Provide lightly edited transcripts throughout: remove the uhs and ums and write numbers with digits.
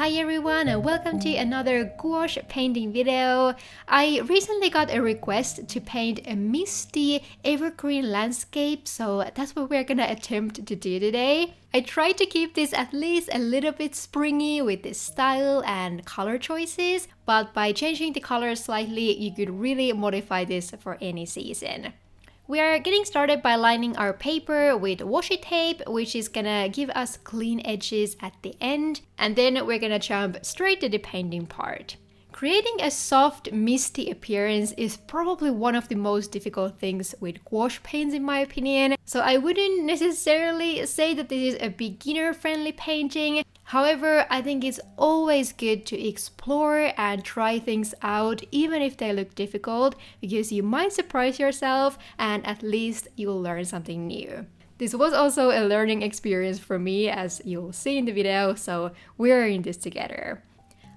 Hi everyone and welcome to another gouache painting video. I recently got a request to paint a misty evergreen landscape, so that's what we're gonna attempt to do today. I tried to keep this at least a little bit springy with the style and color choices, but by changing the colors slightly, you could really modify this for any season. We are getting started by lining our paper with washi tape, which is gonna give us clean edges at the end, and then we're gonna jump straight to the painting part. Creating a soft, misty appearance is probably one of the most difficult things with gouache paints in my opinion, so I wouldn't necessarily say that this is a beginner-friendly painting. However, I think it's always good to explore and try things out even if they look difficult, because you might surprise yourself and at least you'll learn something new. This was also a learning experience for me, as you'll see in the video, so we're in this together.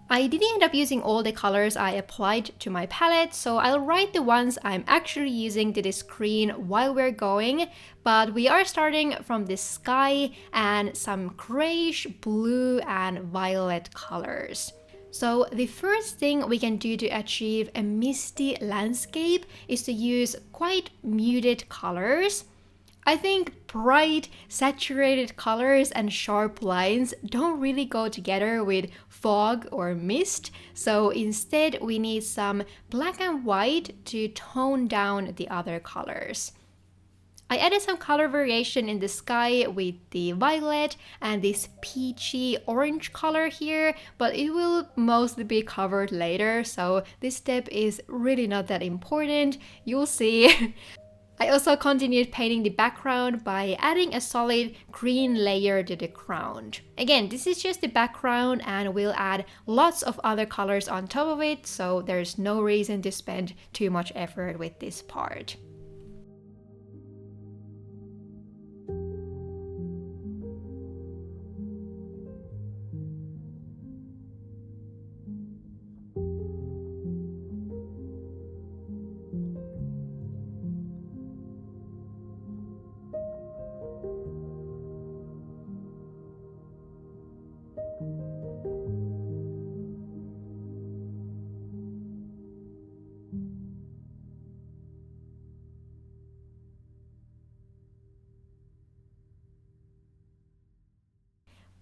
I didn't end up using all the colors I applied to my palette, so I'll write the ones I'm actually using to the screen while we're going, but we are starting from the sky and some grayish blue and violet colors. So the first thing we can do to achieve a misty landscape is to use quite muted colors. I think bright, saturated colors and sharp lines don't really go together with fog or mist, so instead we need some black and white to tone down the other colors. I added some color variation in the sky with the violet and this peachy orange color here, but it will mostly be covered later, so this step is really not that important. You'll see. I also continued painting the background by adding a solid green layer to the ground. Again, this is just the background and we'll add lots of other colors on top of it, so there's no reason to spend too much effort with this part.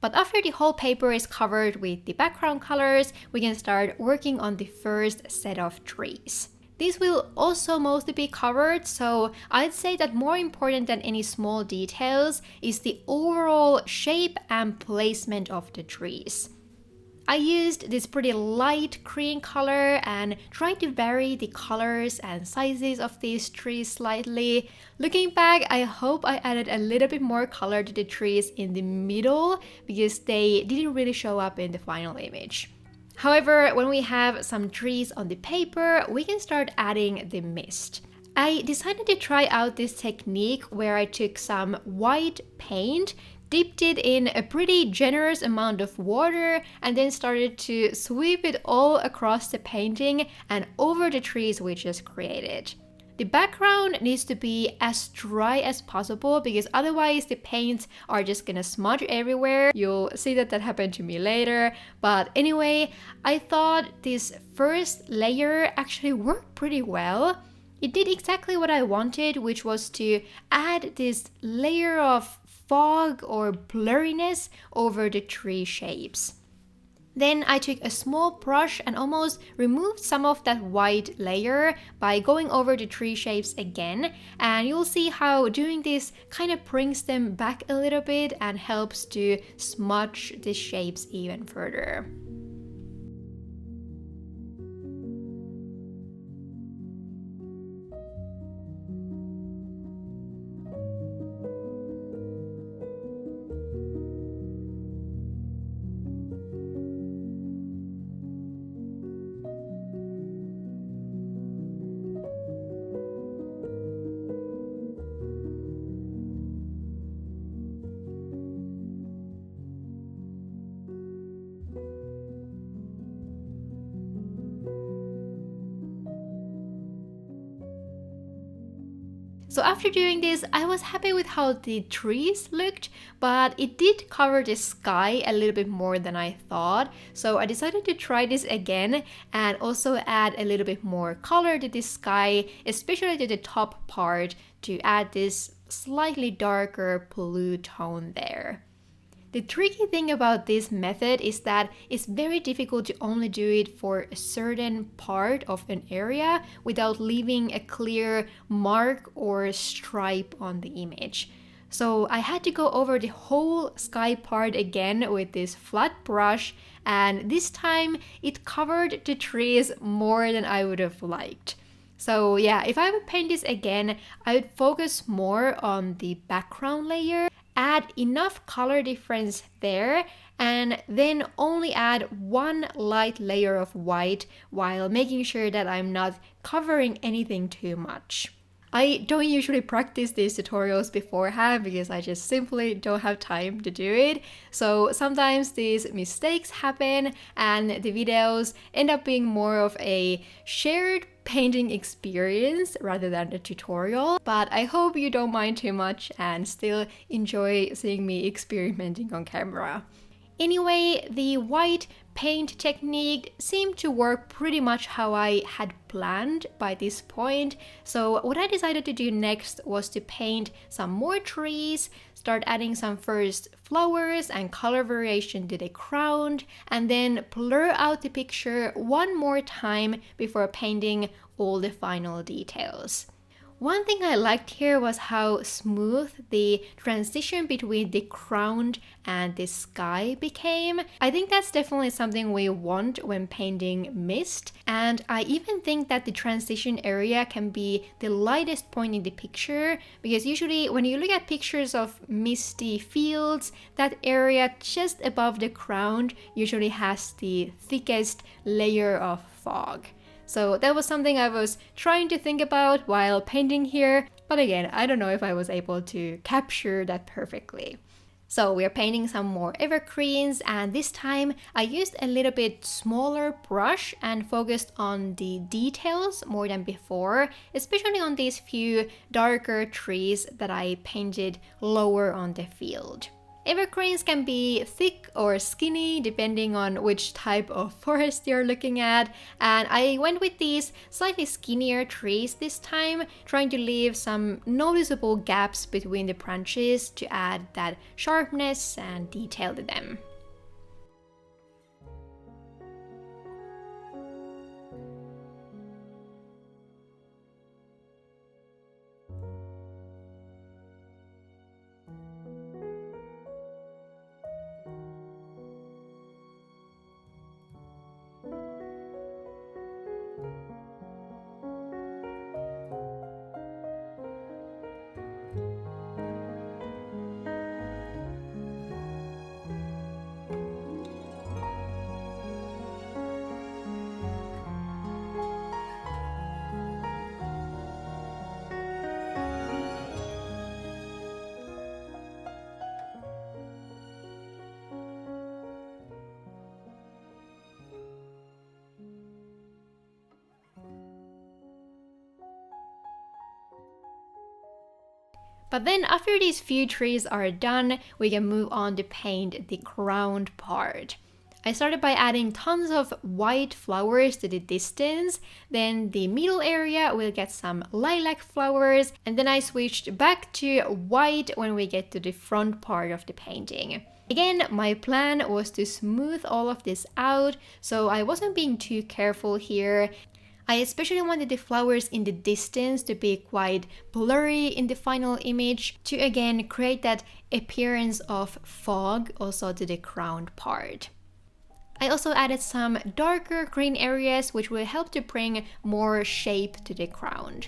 But after the whole paper is covered with the background colors, we can start working on the first set of trees. These will also mostly be covered, so I'd say that more important than any small details is the overall shape and placement of the trees. I used this pretty light green color and tried to vary the colors and sizes of these trees slightly. Looking back, I hope I added a little bit more color to the trees in the middle because they didn't really show up in the final image. However, when we have some trees on the paper, we can start adding the mist. I decided to try out this technique where I took some white paint, dipped it in a pretty generous amount of water, and then started to sweep it all across the painting and over the trees we just created. The background needs to be as dry as possible because otherwise the paints are just gonna smudge everywhere. You'll see that happened to me later. But anyway, I thought this first layer actually worked pretty well. It did exactly what I wanted, which was to add this layer of fog or blurriness over the tree shapes. Then I took a small brush and almost removed some of that white layer by going over the tree shapes again, and you'll see how doing this kind of brings them back a little bit and helps to smudge the shapes even further. So after doing this, I was happy with how the trees looked, but it did cover the sky a little bit more than I thought. So I decided to try this again and also add a little bit more color to the sky, especially to the top part, to add this slightly darker blue tone there. The tricky thing about this method is that it's very difficult to only do it for a certain part of an area without leaving a clear mark or stripe on the image. So I had to go over the whole sky part again with this flat brush, and this time it covered the trees more than I would have liked. So yeah, if I would paint this again, I would focus more on the background layer, add enough color difference there, and then only add one light layer of white while making sure that I'm not covering anything too much. I don't usually practice these tutorials beforehand because I just simply don't have time to do it. So sometimes these mistakes happen and the videos end up being more of a shared painting experience rather than a tutorial. But I hope you don't mind too much and still enjoy seeing me experimenting on camera. Anyway, the white paint technique seemed to work pretty much how I had planned by this point. So what I decided to do next was to paint some more trees, start adding some first flowers and color variation to the ground, and then blur out the picture one more time before painting all the final details. One thing I liked here was how smooth the transition between the ground and the sky became. I think that's definitely something we want when painting mist, and I even think that the transition area can be the lightest point in the picture, because usually when you look at pictures of misty fields, that area just above the ground usually has the thickest layer of fog. So that was something I was trying to think about while painting here, but again, I don't know if I was able to capture that perfectly. So we're painting some more evergreens, and this time I used a little bit smaller brush and focused on the details more than before, especially on these few darker trees that I painted lower on the field. Evergreens can be thick or skinny depending on which type of forest you're looking at, and I went with these slightly skinnier trees this time, trying to leave some noticeable gaps between the branches to add that sharpness and detail to them. But then after these few trees are done, we can move on to paint the ground part. I started by adding tons of white flowers to the distance, then the middle area will get some lilac flowers, and then I switched back to white when we get to the front part of the painting. Again, my plan was to smooth all of this out, so I wasn't being too careful here. I especially wanted the flowers in the distance to be quite blurry in the final image to again create that appearance of fog also to the ground part. I also added some darker green areas which will help to bring more shape to the ground.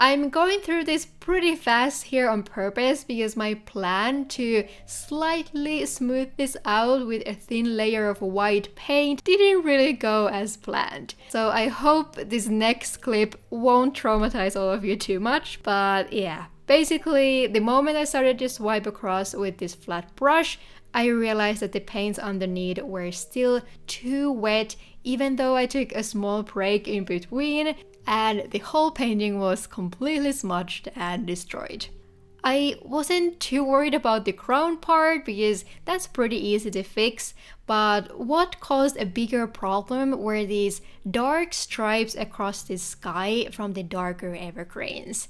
I'm going through this pretty fast here on purpose because my plan to slightly smooth this out with a thin layer of white paint didn't really go as planned. So I hope this next clip won't traumatize all of you too much, but yeah. Basically, the moment I started to swipe across with this flat brush, I realized that the paints underneath were still too wet, even though I took a small break in between, and the whole painting was completely smudged and destroyed. I wasn't too worried about the crown part because that's pretty easy to fix, but what caused a bigger problem were these dark stripes across the sky from the darker evergreens.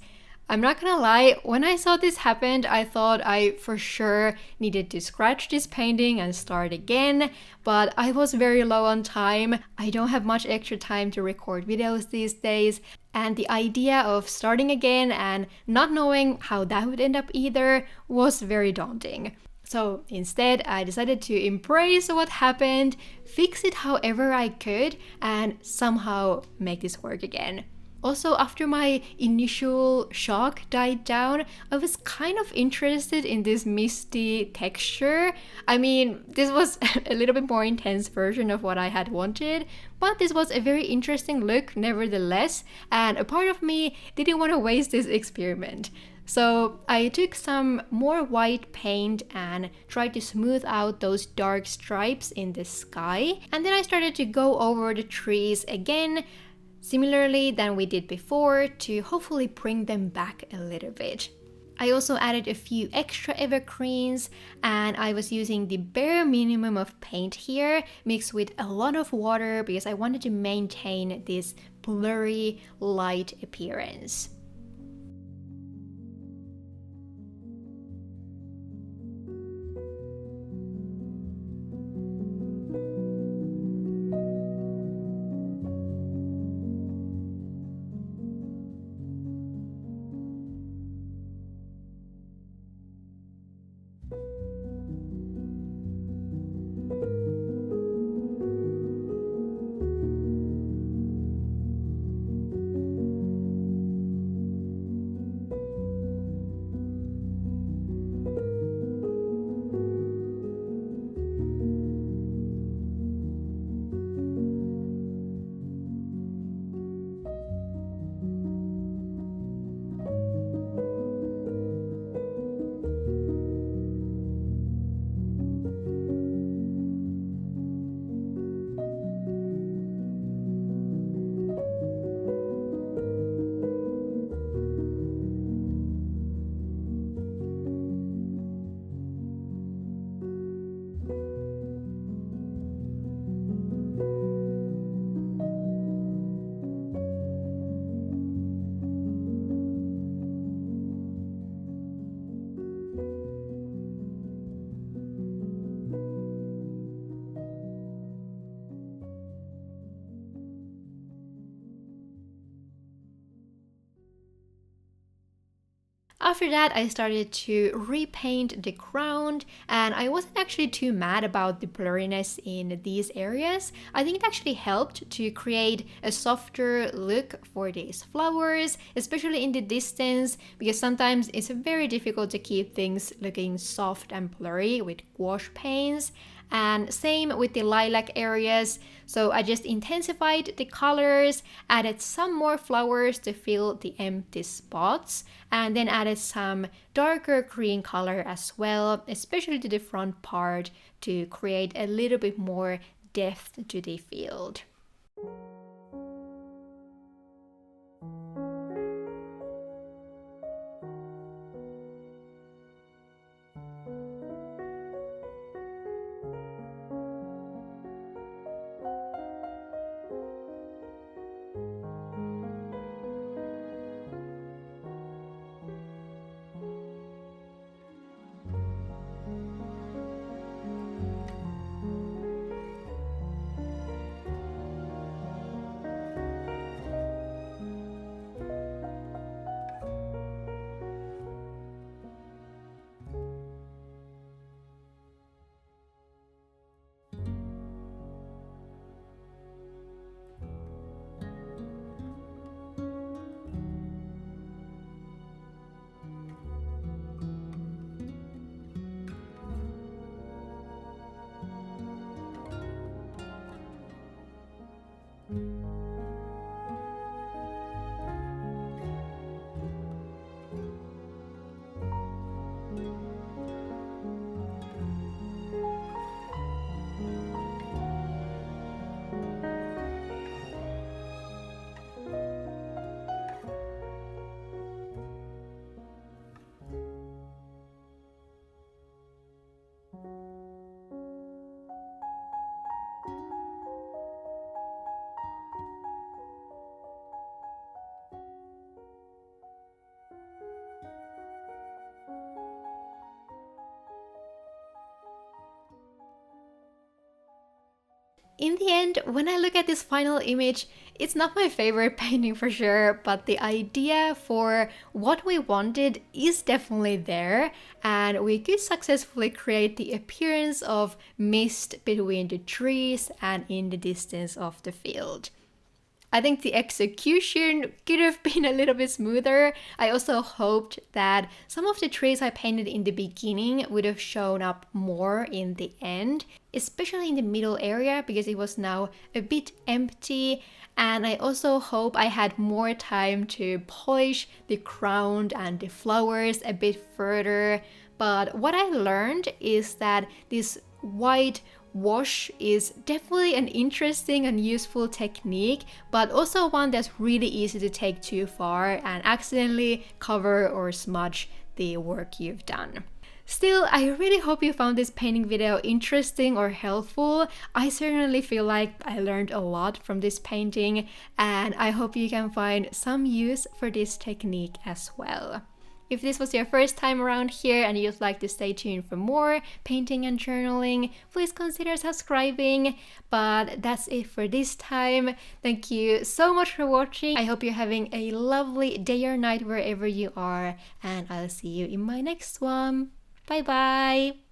I'm not gonna lie, when I saw this happen, I thought I for sure needed to scratch this painting and start again, but I was very low on time. I don't have much extra time to record videos these days, and the idea of starting again and not knowing how that would end up either was very daunting. So instead, I decided to embrace what happened, fix it however I could, and somehow make this work again. Also, after my initial shock died down, I was kind of interested in this misty texture. I mean, this was a little bit more intense version of what I had wanted, but this was a very interesting look nevertheless, and a part of me didn't want to waste this experiment. So I took some more white paint and tried to smooth out those dark stripes in the sky, and then I started to go over the trees again, similarly than we did before, to hopefully bring them back a little bit. I also added a few extra evergreens, and I was using the bare minimum of paint here mixed with a lot of water because I wanted to maintain this blurry light appearance. After that, I started to repaint the ground, and I wasn't actually too mad about the blurriness in these areas. I think it actually helped to create a softer look for these flowers, especially in the distance, because sometimes it's very difficult to keep things looking soft and blurry with gouache paints. And same with the lilac areas, so I just intensified the colors, added some more flowers to fill the empty spots, and then added some darker green color as well, especially to the front part to create a little bit more depth to the field. In the end, when I look at this final image, it's not my favorite painting for sure, but the idea for what we wanted is definitely there, and we could successfully create the appearance of mist between the trees and in the distance of the field. I think the execution could have been a little bit smoother. I also hoped that some of the trees I painted in the beginning would have shown up more in the end, especially in the middle area because it was now a bit empty. And I also hope I had more time to polish the crown and the flowers a bit further. But what I learned is that this white wash is definitely an interesting and useful technique, but also one that's really easy to take too far and accidentally cover or smudge the work you've done. Still, I really hope you found this painting video interesting or helpful. I certainly feel like I learned a lot from this painting, and I hope you can find some use for this technique as well. If this was your first time around here and you'd like to stay tuned for more painting and journaling, please consider subscribing. But that's it for this time. Thank you so much for watching. I hope you're having a lovely day or night wherever you are, and I'll see you in my next one. Bye bye!